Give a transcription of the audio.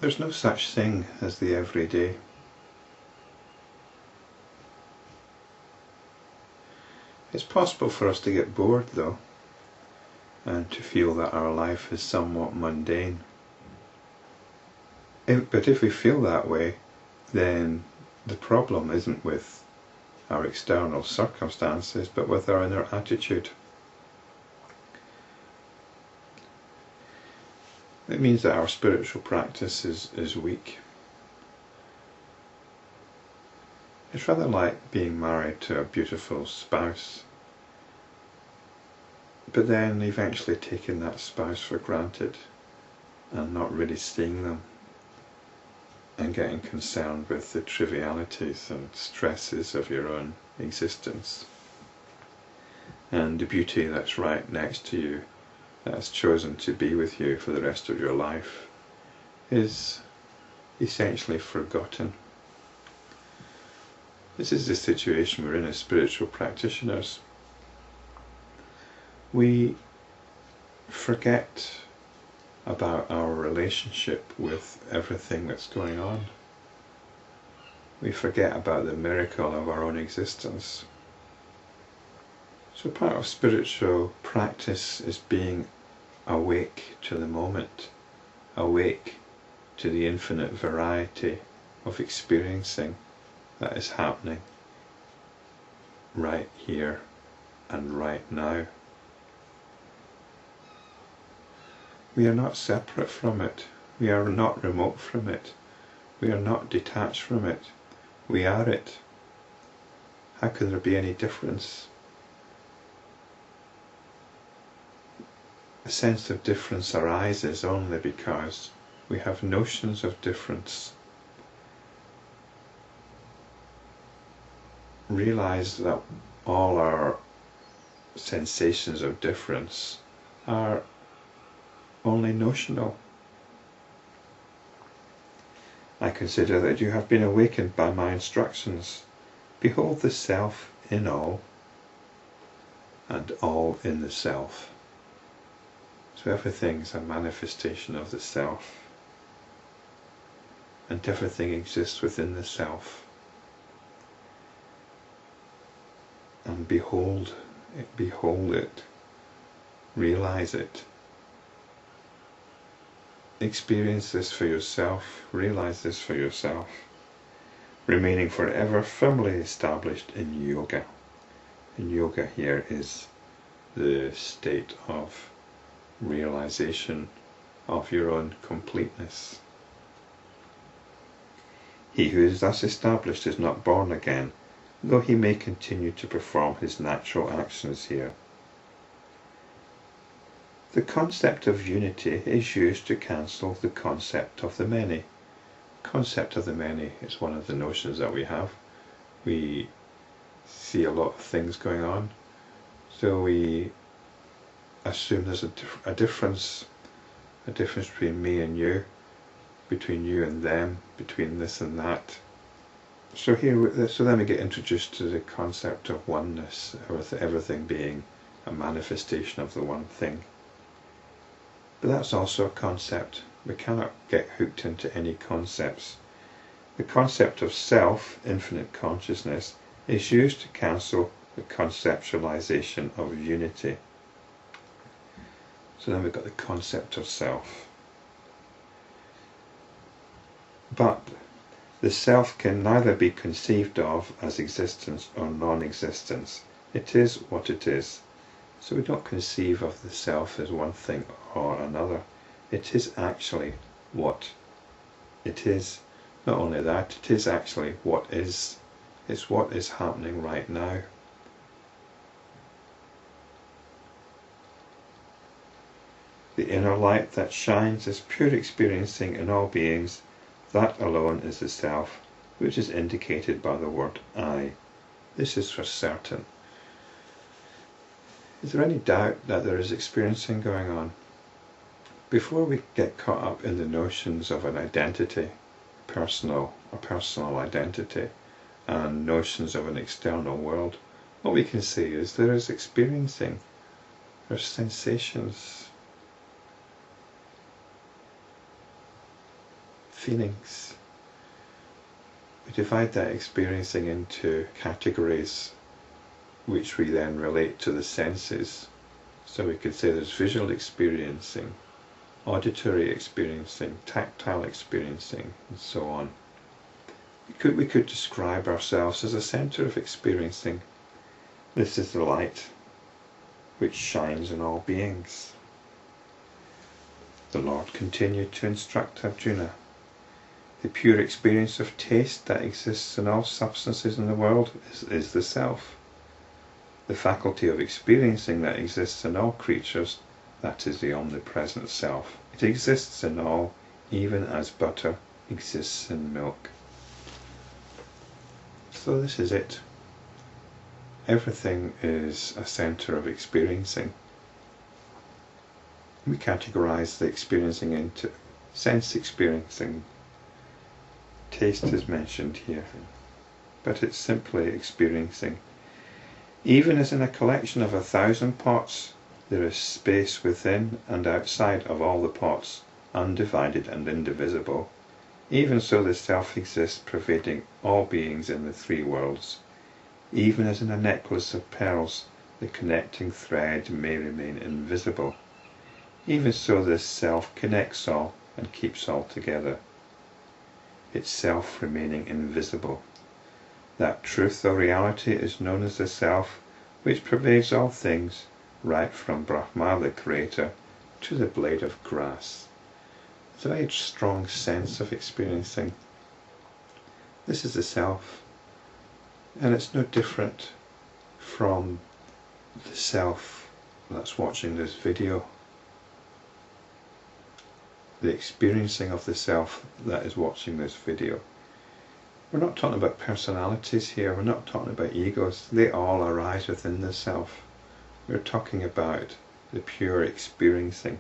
There's no such thing as the everyday. It's possible for us to get bored though, and to feel that our life is somewhat mundane. But if we feel that way, then the problem isn't with our external circumstances, but with our inner attitude. It means that our spiritual practice is weak. It's rather like being married to a beautiful spouse, but then eventually taking that spouse for granted and not really seeing them, and getting concerned with the trivialities and stresses of your own existence. And the beauty that's right next to you, that has chosen to be with you for the rest of your life, is essentially forgotten. This is the situation we're in as spiritual practitioners. We forget about our relationship with everything that's going on. We forget about the miracle of our own existence. So part of spiritual practice is being awake to the moment, awake to the infinite variety of experiencing that is happening right here and right now. We are not separate from it. We are not remote from it. We are not detached from it. We are it. How can there be any difference? A sense of difference arises only because we have notions of difference. Realize that all our sensations of difference are only notional. I consider that you have been awakened by my instructions. Behold the self in all, and all in the self. So everything is a manifestation of the self, and everything exists within the self. And behold it, realize it. Experience this for yourself, realize this for yourself, remaining forever firmly established in yoga. And yoga here is the state of realization of your own completeness. He who is thus established is not born again, though he may continue to perform his natural actions here. The concept of unity is used to cancel the concept of the many. Concept of the many is one of the notions that we have. We see a lot of things going on, so we assume there's a difference between me and you, between you and them, between this and that. So then we get introduced to the concept of oneness, with everything being a manifestation of the one thing. But that's also a concept. We cannot get hooked into any concepts. The concept of self, infinite consciousness, is used to cancel the conceptualization of unity. So then we've got the concept of self. But the self can neither be conceived of as existence or non-existence. It is what it is. So we don't conceive of the self as one thing or another. It is actually what it is. Not only that, it is actually what is. It's what is happening right now. The inner light that shines is pure experiencing in all beings. That alone is the self, which is indicated by the word I. This is for certain. Is there any doubt that there is experiencing going on? Before we get caught up in the notions of an identity, a personal identity, and notions of an external world, what we can see is there is experiencing, there's sensations, feelings. We divide that experiencing into categories which we then relate to the senses. So we could say there's visual experiencing, auditory experiencing, tactile experiencing, and so on. We could describe ourselves as a centre of experiencing. This is the light which shines in all beings. The Lord continued to instruct Arjuna. The pure experience of taste that exists in all substances in the world is the self. The faculty of experiencing that exists in all creatures, that is the omnipresent self. It exists in all, even as butter exists in milk. So this is it. Everything is a centre of experiencing. We categorise the experiencing into sense experiencing. Taste is mentioned here, but it's simply experiencing. Even as in a collection of 1,000 pots, there is space within and outside of all the pots, undivided and indivisible. Even so the self exists, pervading all beings in the three worlds. Even as in a necklace of pearls, the connecting thread may remain invisible. Even so this self connects all and keeps all together, itself remaining invisible. That truth or reality is known as the self, which pervades all things, right from Brahma the Creator to the blade of grass. It's a very strong sense of experiencing. This is the self, and it's no different from the self that's watching this video. The experiencing of the self that is watching this video. We're not talking about personalities here, we're not talking about egos, they all arise within the self. We're talking about the pure experiencing.